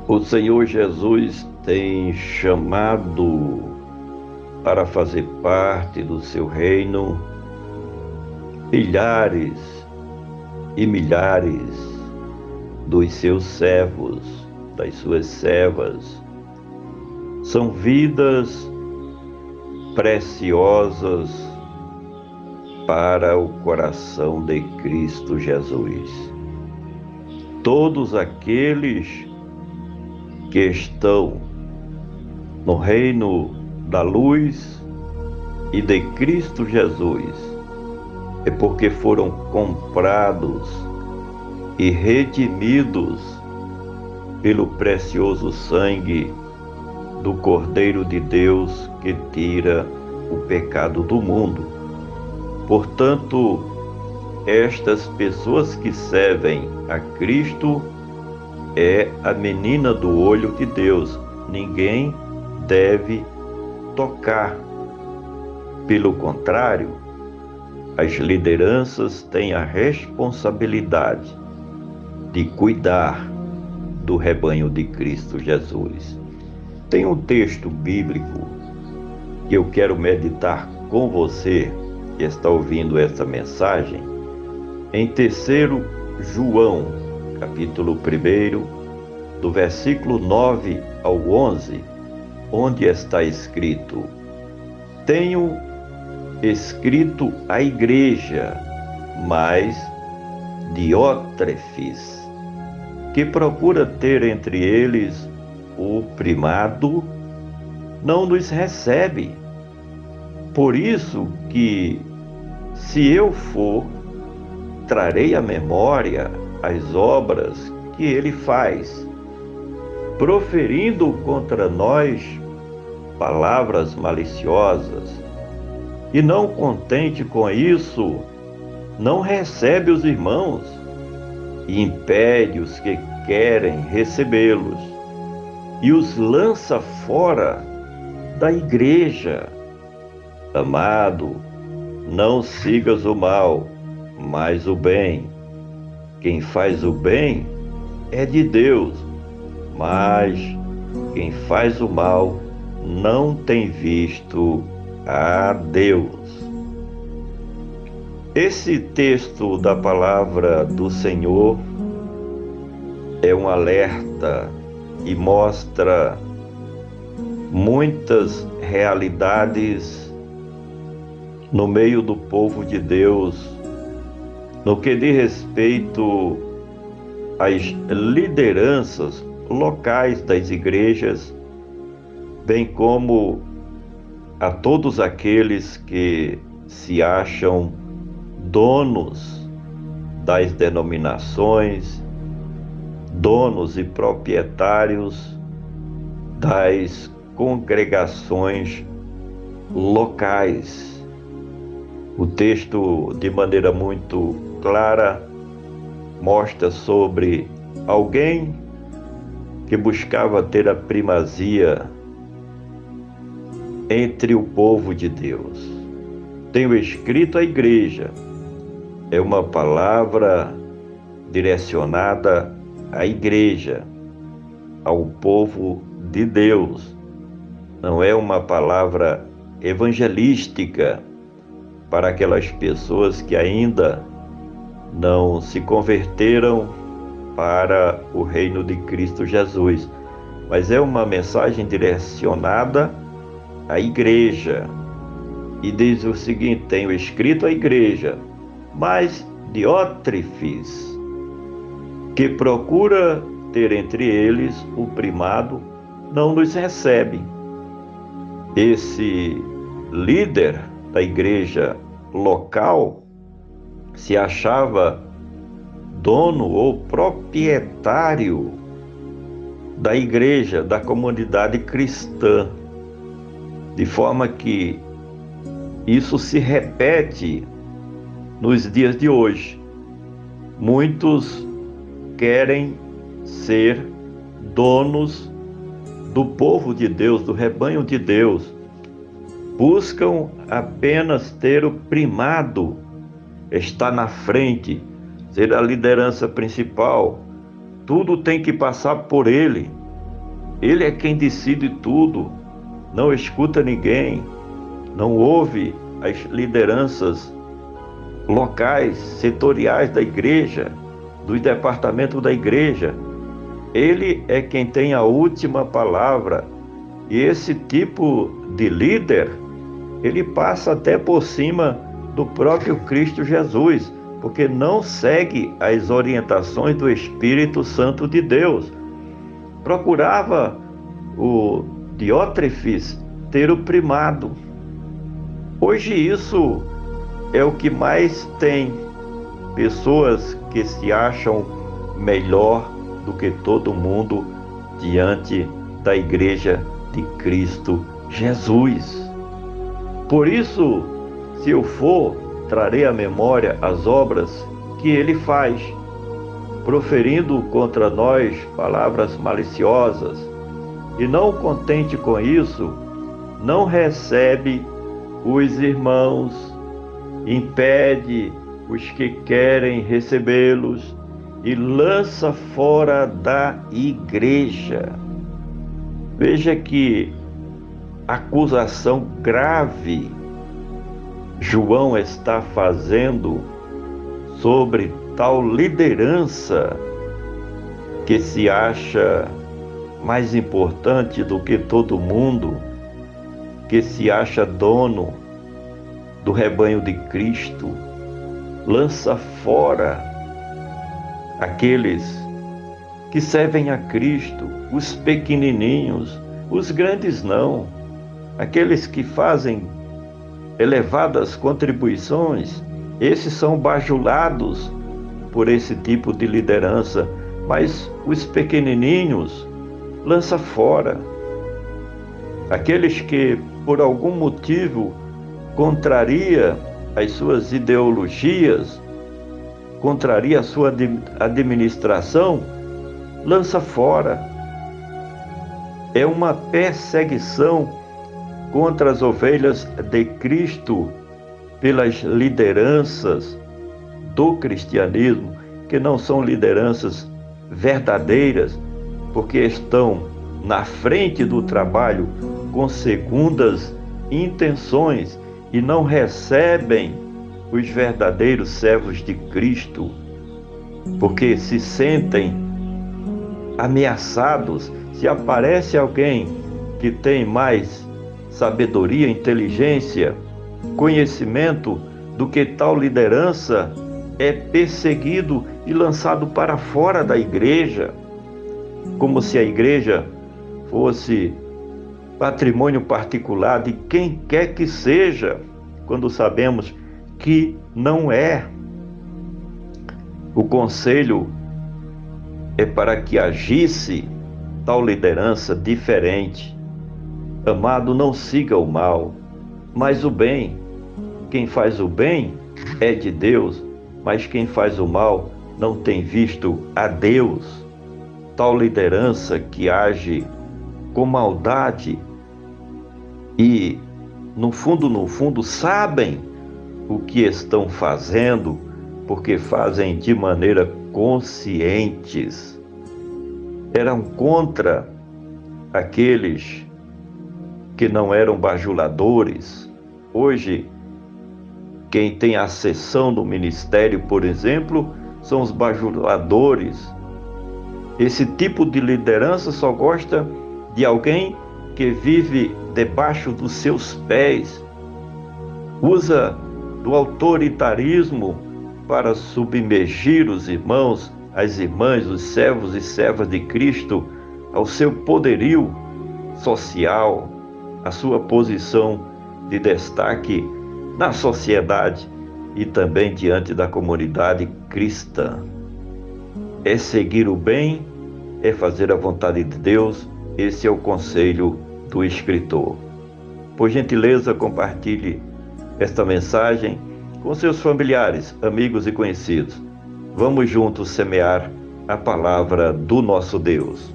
O Senhor Jesus tem chamado para fazer parte do seu reino milhares e milhares dos seus servos, das suas servas. São vidas preciosas para o coração de Cristo Jesus. Todos aqueles que estão no reino da luz e de Cristo Jesus é porque foram comprados e redimidos pelo precioso sangue do Cordeiro de Deus que tira o pecado do mundo. Portanto, estas pessoas que servem a Cristo é a menina do olho de Deus. Ninguém deve tocar. Pelo contrário, as lideranças têm a responsabilidade de cuidar do rebanho de Cristo Jesus. Tem um texto bíblico que eu quero meditar com você que está ouvindo essa mensagem, em 3 João, capítulo 1, do versículo 9 ao 11, onde está escrito: tenho escrito à igreja, mas Diótrefes, que procura ter entre eles o primado, não nos recebe. Por isso que, se eu for, trarei à memória as obras que ele faz, proferindo contra nós palavras maliciosas, e não contente com isso, não recebe os irmãos e impede os que querem recebê-los, e os lança fora da igreja. Amado, não sigas o mal, mas o bem. Quem faz o bem é de Deus, mas quem faz o mal não tem visto a Deus. Esse texto da palavra do Senhor é um alerta e mostra muitas realidades no meio do povo de Deus, no que diz respeito às lideranças locais das igrejas, bem como a todos aqueles que se acham donos das denominações, donos e proprietários das congregações locais. O texto, de maneira muito clara, mostra sobre alguém que buscava ter a primazia entre o povo de Deus. Tenho escrito à igreja, é uma palavra direcionada à igreja, ao povo de Deus. Não é uma palavra evangelística para aquelas pessoas que ainda não se converteram para o reino de Cristo Jesus, mas é uma mensagem direcionada à igreja. E diz o seguinte: tenho escrito à igreja, mas Diótrefes, que procura ter entre eles o primado, não nos recebe. Esse líder da igreja local se achava dono ou proprietário da igreja, da comunidade cristã, de forma que isso se repete nos dias de hoje. Muitos querem ser donos do povo de Deus, do rebanho de Deus. Buscam apenas ter o primado, estar na frente, ser a liderança principal. Tudo tem que passar por ele. Ele é quem decide tudo, não escuta ninguém, não ouve as lideranças locais, setoriais da igreja, dos departamentos da igreja. Ele é quem tem a última palavra. E esse tipo de líder, ele passa até por cima do próprio Cristo Jesus, porque não segue as orientações do Espírito Santo de Deus. Procurava o Diótrefes ter o primado. Hoje isso é o que mais tem, pessoas que se acham melhor do que todo mundo diante da igreja de Cristo Jesus. Por isso, se eu for, trarei à memória as obras que ele faz, proferindo contra nós palavras maliciosas, e não contente com isso, não recebe os irmãos, impede os que querem recebê-los e lança fora da igreja. Veja que acusação grave João está fazendo sobre tal liderança que se acha mais importante do que todo mundo, que se acha dono do rebanho de Cristo. Lança fora aqueles que servem a Cristo, os pequenininhos, os grandes não, aqueles que fazem elevadas contribuições, esses são bajulados por esse tipo de liderança, mas os pequenininhos lança fora. Aqueles que por algum motivo contraria as suas ideologias, contraria a sua administração, lança fora. É uma perseguição contra as ovelhas de Cristo pelas lideranças do cristianismo, que não são lideranças verdadeiras, porque estão na frente do trabalho com segundas intenções e não recebem os verdadeiros servos de Cristo, porque se sentem ameaçados. Se aparece alguém que tem mais sabedoria, inteligência, conhecimento do que tal liderança, é perseguido e lançado para fora da igreja, como se a igreja fosse patrimônio particular de quem quer que seja, quando sabemos que não é. O conselho é para que agisse tal liderança diferente. Amado, não siga o mal, mas o bem. Quem faz o bem é de Deus, mas quem faz o mal não tem visto a Deus. Tal liderança que age com maldade e, no fundo, sabem o que estão fazendo, porque fazem de maneira conscientes. Eram contra aqueles que não eram bajuladores. Hoje, quem tem ascensão no ministério, por exemplo, são os bajuladores. Esse tipo de liderança só gosta de alguém que vive debaixo dos seus pés, usa do autoritarismo para submergir os irmãos, as irmãs, os servos e servas de Cristo ao seu poderio social, a sua posição de destaque na sociedade e também diante da comunidade cristã. É seguir o bem, é fazer a vontade de Deus. Esse é o conselho do escritor. Por gentileza, compartilhe esta mensagem com seus familiares, amigos e conhecidos. Vamos juntos semear a palavra do nosso Deus.